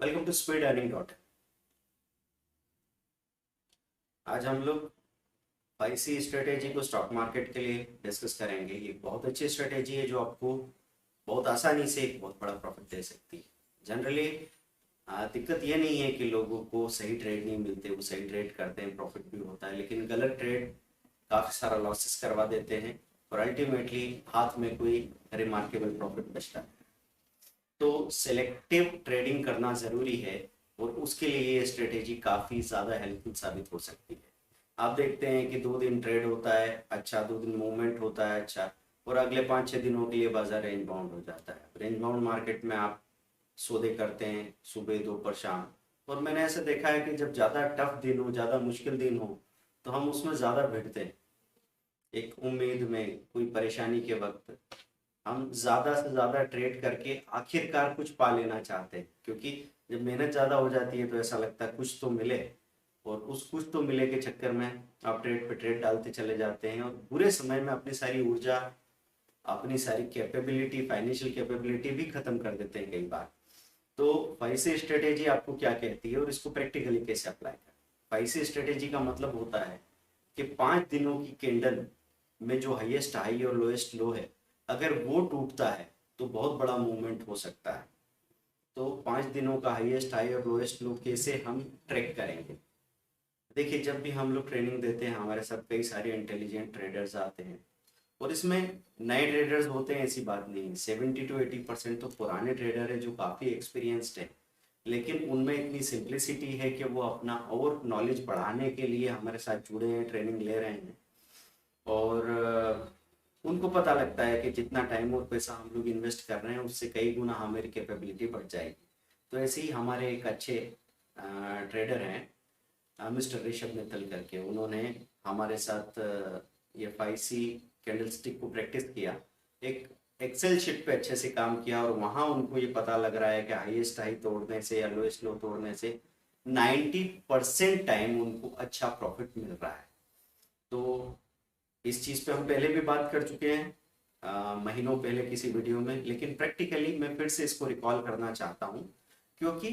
Welcome to speed earning dot. आज हम लोग 5C स्ट्रेटेजी को स्टॉक मार्केट के लिए डिस्कस करेंगे। ये बहुत अच्छी स्ट्रेटेजी है जो आपको बहुत आसानी से एक बहुत बड़ा प्रॉफिट दे सकती है। जनरली दिक्कत ये नहीं है कि लोगों को सही ट्रेड नहीं मिलते, वो सही ट्रेड करते हैं, प्रॉफिट भी होता है, लेकिन गलत ट्रेड काफ़ी सारा लॉसेस करवा देते हैं और अल्टीमेटली हाथ में कोई रिमार्केबल प्रॉफिट बचता है। तो सिलेक्टिव ट्रेडिंग करना ज़रूरी है और उसके लिए ये स्ट्रेटेजी काफ़ी ज़्यादा हेल्पफुल साबित हो सकती है। आप देखते हैं कि 2 दिन ट्रेड होता है अच्छा, 2 दिन मूवमेंट होता है अच्छा, और अगले 5-6 दिनों के लिए बाजार रेंज बाउंड हो जाता है। रेंज बाउंड मार्केट में आप सौदे करते हैं सुबह दोपहर शाम, और मैंने ऐसा देखा है कि जब ज़्यादा टफ दिन हो, ज़्यादा मुश्किल दिन हो, तो हम उसमें ज़्यादा भिड़ते हैं। एक उम्मीद में, कोई परेशानी के वक्त हम ज़्यादा से ज़्यादा ट्रेड करके आखिरकार कुछ पा लेना चाहते हैं, क्योंकि जब मेहनत ज़्यादा हो जाती है तो ऐसा लगता है कुछ तो मिले, और उस कुछ तो मिले के चक्कर में आप ट्रेड पे ट्रेड डालते चले जाते हैं और बुरे समय में अपनी सारी ऊर्जा, अपनी सारी कैपेबिलिटी, फाइनेंशियल कैपेबिलिटी भी खत्म कर देते हैं कई बार। तो 5C स्ट्रेटेजी आपको क्या कहती है और इसको प्रैक्टिकली कैसे अप्लाई करें। 5C स्ट्रेटेजी का मतलब होता है कि 5 दिनों की कैंडल में जो हाईएस्ट हाई और लोएस्ट लो है, अगर वो टूटता है तो बहुत बड़ा मूवमेंट हो सकता है। तो 5 दिनों का हाईएस्ट हाई और लोएस्ट लो कैसे हम ट्रैक करेंगे। देखिए, जब भी हम लोग ट्रेनिंग देते हैं हमारे साथ कई सारे इंटेलिजेंट ट्रेडर्स आते हैं, और इसमें नए ट्रेडर्स होते हैं ऐसी बात नहीं है। 70 to 80% तो पुराने ट्रेडर है जो काफ़ी एक्सपीरियंस्ड है, लेकिन उनमें इतनी सिंप्लिसिटी है कि वो अपना और नॉलेज बढ़ाने के लिए हमारे साथ जुड़े हैं, ट्रेनिंग ले रहे हैं, और उनको पता लगता है कि जितना टाइम और पैसा हम लोग इन्वेस्ट कर रहे हैं उससे कई गुना हमारी कैपेबिलिटी बढ़ जाएगी। तो ऐसे ही हमारे एक अच्छे ट्रेडर हैं, मिस्टर ऋषभ मित्तल करके, उन्होंने हमारे साथ ये 5C कैंडल स्टिक को प्रैक्टिस किया, एक एक्सेल शीट पे अच्छे से काम किया, और वहाँ उनको ये पता लग रहा है कि हाईएस्ट हाई तोड़ने से या लोएस्ट लो तोड़ने से 90% टाइम उनको अच्छा प्रॉफिट मिल रहा है। तो इस चीज़ पे हम पहले भी बात कर चुके हैं महीनों पहले किसी वीडियो में, लेकिन प्रैक्टिकली मैं फिर से इसको रिकॉल करना चाहता हूँ, क्योंकि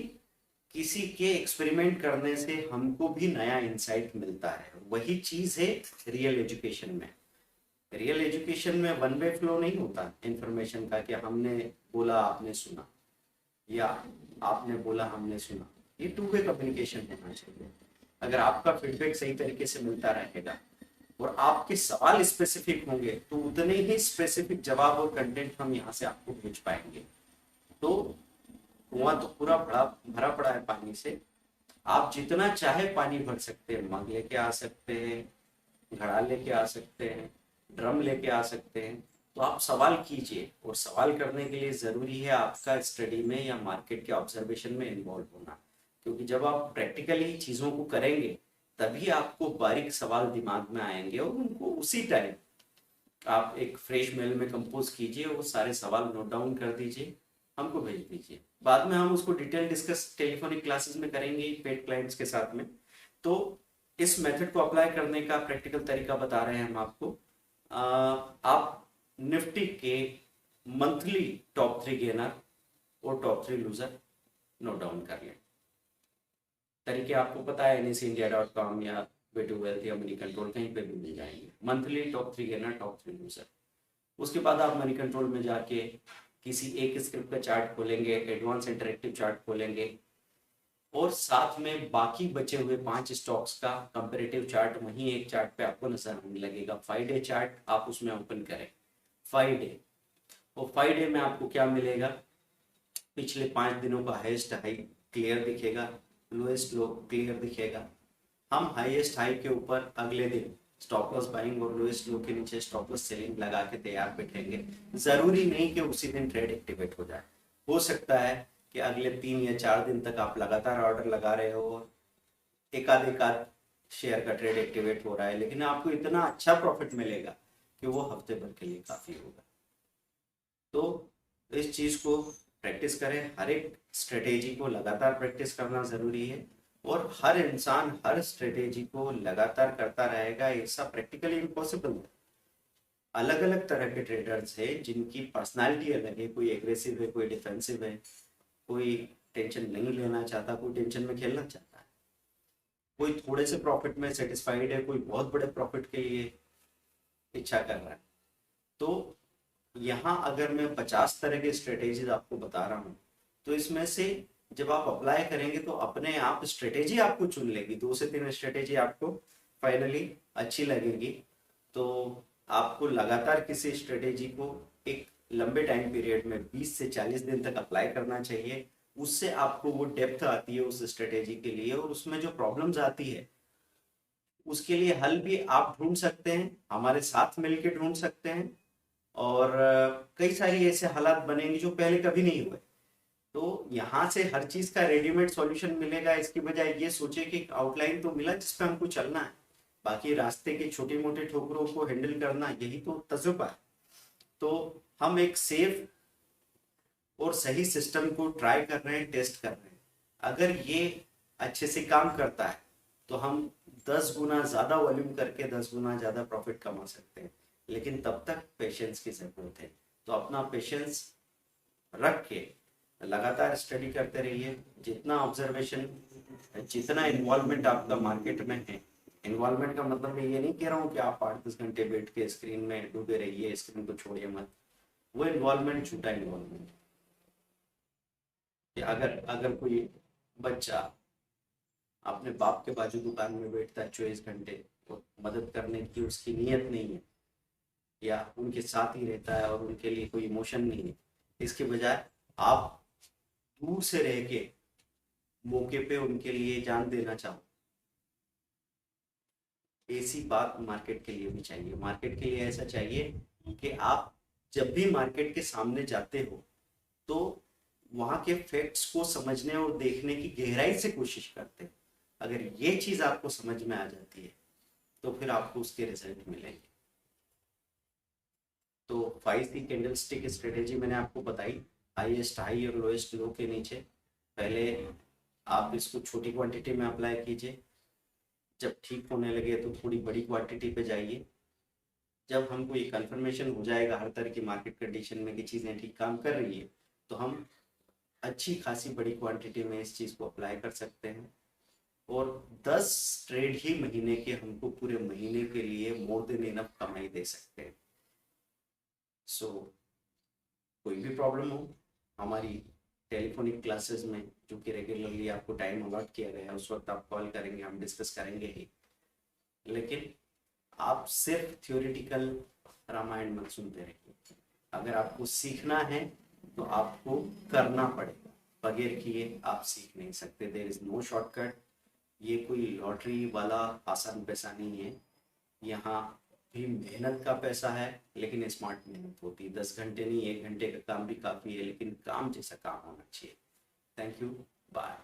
किसी के एक्सपेरिमेंट करने से हमको भी नया इंसाइट मिलता है। वही चीज़ है रियल एजुकेशन में। रियल एजुकेशन में वन वे फ्लो नहीं होता इंफॉर्मेशन का, कि हमने बोला आपने सुना या आपने बोला हमने सुना। ये टू वे कम्युनिकेशन होना चाहिए। अगर आपका फीडबैक सही तरीके से मिलता रहेगा और आपके सवाल स्पेसिफिक होंगे तो उतने ही स्पेसिफिक जवाब और कंटेंट हम यहाँ से आपको भेज पाएंगे। तो कुआं तो पूरा भरा भरा पड़ा है पानी से, आप जितना चाहे पानी भर सकते हैं। मग लेके आ सकते हैं, घड़ा लेके आ सकते हैं, ड्रम लेके आ सकते हैं। तो आप सवाल कीजिए, और सवाल करने के लिए ज़रूरी है आपका स्टडी में या मार्केट के ऑब्जर्वेशन में इन्वॉल्व होना, क्योंकि जब आप प्रैक्टिकली चीज़ों को करेंगे तभी आपको बारीक सवाल दिमाग में आएंगे, और उनको उसी टाइम आप एक फ्रेश मेल में कंपोज कीजिए, वो सारे सवाल नोट डाउन कर दीजिए, हमको भेज दीजिए। बाद में हम उसको डिटेल डिस्कस टेलीफोनिक क्लासेस में करेंगे पेड क्लाइंट्स के साथ में। तो इस मेथड को अप्लाई करने का प्रैक्टिकल तरीका बता रहे हैं हम आपको। आप निफ्टी के मंथली टॉप 3 गेनर और टॉप 3 लूजर नोट डाउन कर लें। तरीके आपको पता है, NSEindia.com या वे2 वेल्थ या मनी कंट्रोल कहीं पे भी मिल जाएंगे। Monthly top 3 gainer, top 3 loser. उसके बाद आप मनी कंट्रोल में जाके किसी एक स्क्रिप्ट का चार्ट खोलेंगे, एडवांस इंटरेक्टिव चार्ट खोलेंगे, और साथ में बाकी बचे हुए 5 स्टॉक्स का कंपेरेटिव चार्ट वहीं एक चार्ट पे आपको नजर आने लगेगा। 5 डे चार्ट आप उसमें ओपन करें, 5 डे, और 5 डे में आपको क्या मिलेगा, पिछले 5 दिनों का हाईएस्ट हाई क्लियर दिखेगा, लोएस्ट लो क्लियर दिखेगा। हम हाईएस्ट हाई के ऊपर अगले दिन स्टॉप लॉस बाइंग और लोएस्ट लो के नीचे स्टॉप लॉस सेलिंग लगा के तैयार बैठेंगे। जरूरी नहीं कि उसी दिन ट्रेड एक्टिवेट हो जाए, हो सकता है कि अगले 3 या 4 दिन तक आप लगातार ऑर्डर लगा रहे हो, एकाध शेयर का ट्रेड एक्टिवेट हो रहा है, लेकिन आपको इतना अच्छा प्रॉफिट मिलेगा कि वो हफ्ते भर के लिए काफी होगा। तो इस चीज को प्रैक्टिस करें। हर एक स्ट्रेटेजी को लगातार प्रैक्टिस करना जरूरी है, और हर इंसान हर स्ट्रेटेजी को लगातार करता रहेगा ऐसा प्रैक्टिकली इम्पॉसिबल है। अलग अलग तरह के ट्रेडर्स हैं जिनकी पर्सनालिटी अलग है, कोई एग्रेसिव है, कोई डिफेंसिव है, कोई टेंशन नहीं लेना चाहता, कोई टेंशन में खेलना चाहता है, कोई थोड़े से प्रॉफिट में सेटिस्फाइड है, कोई बहुत बड़े प्रॉफिट के लिए इच्छा कर रहा है। तो यहाँ अगर मैं 50 तरह के स्ट्रेटेजीज आपको बता रहा हूँ, तो इसमें से जब आप अप्लाई करेंगे तो अपने आप स्ट्रेटेजी आपको चुन लेगी, 2 से 3 स्ट्रेटेजी आपको फाइनली अच्छी लगेगी। तो आपको लगातार किसी स्ट्रेटेजी को एक लंबे टाइम पीरियड में 20 से 40 दिन तक अप्लाई करना चाहिए। उससे आपको वो डेप्थ आती है उस स्ट्रेटेजी के लिए, और उसमें जो प्रॉब्लम्स आती है उसके लिए हल भी आप ढूंढ सकते हैं, हमारे साथ मिलकर ढूंढ सकते हैं। और कई सारी ऐसे हालात बनेंगे जो पहले कभी नहीं हुए। तो यहाँ से हर चीज का रेडीमेड सॉल्यूशन मिलेगा, इसकी बजाय ये सोचे कि आउटलाइन तो मिला जिस पे हमको चलना है, बाकी रास्ते के छोटे मोटे ठोकरों को हैंडल करना, यही तो तजुर्बा है। तो हम एक सेफ और सही सिस्टम को ट्राई कर रहे हैं, टेस्ट कर रहे हैं। अगर ये अच्छे से काम करता है तो हम 10 गुना ज्यादा वॉल्यूम करके 10 गुना ज्यादा प्रॉफिट कमा सकते हैं, लेकिन तब तक पेशेंस की जरूरत है। तो अपना पेशेंस रख के लगातार स्टडी करते रहिए। जितना ऑब्जर्वेशन, जितना इन्वॉल्वमेंट आपका मार्केट में है, इन्वॉल्वमेंट का मतलब मैं ये नहीं कह रहा हूँ कि आप 8-10 घंटे बैठ के स्क्रीन में डूबे रहिए, स्क्रीन को छोड़िए मत। वो इन्वॉल्वमेंट झूठा इन्वॉल्वमेंट। अगर अगर कोई बच्चा अपने बाप के बाजू दुकान में बैठता है 24 घंटे, तो मदद करने की उसकी नीयत नहीं है, या उनके साथ ही रहता है और उनके लिए कोई इमोशन नहीं है, इसके बजाय आप दूर से रह के मौके पे उनके लिए जान देना चाहो, ऐसी बात मार्केट के लिए भी चाहिए। मार्केट के लिए ऐसा चाहिए कि आप जब भी मार्केट के सामने जाते हो तो वहां के फैक्ट्स को समझने और देखने की गहराई से कोशिश करते हैं। अगर ये चीज आपको समझ में आ जाती है तो फिर आपको उसके रिजल्ट मिलेंगे। तो 5 कैंडल स्टिक स्ट्रेटेजी मैंने आपको बताई, हाईएस्ट हाई और लोएस्ट लो के नीचे। पहले आप इसको छोटी क्वांटिटी में अप्लाई कीजिए, जब ठीक होने लगे तो थोड़ी बड़ी क्वांटिटी पे जाइए। जब हमको ये कंफर्मेशन हो जाएगा हर तरह की मार्केट कंडीशन में कि चीज़ें ठीक काम कर रही है, तो हम अच्छी खासी बड़ी क्वांटिटी में इस चीज़ को अप्लाई कर सकते हैं। और 10 ट्रेड ही महीने के हमको पूरे महीने के लिए मोर देन इनफ कमाई दे सकते हैं। सो कोई भी प्रॉब्लम हो, हमारी टेलीफोनिक क्लासेस में जो कि रेगुलरली आपको टाइम अलॉट किया गया है, उस वक्त आप कॉल करेंगे, हम डिस्कस करेंगे ही। लेकिन आप सिर्फ थ्योरेटिकल रामायण मत सुनते रहिए। अगर आपको सीखना है तो आपको करना पड़ेगा, बगैर किए आप सीख नहीं सकते। There is no shortcut. ये कोई लॉटरी वाला आसान पैसा नहीं है, यहाँ भी मेहनत का पैसा है, लेकिन स्मार्ट मेहनत होती है। 10 घंटे नहीं, 1 घंटे का काम भी काफ़ी है, लेकिन काम जैसा काम होना चाहिए। Thank you, bye.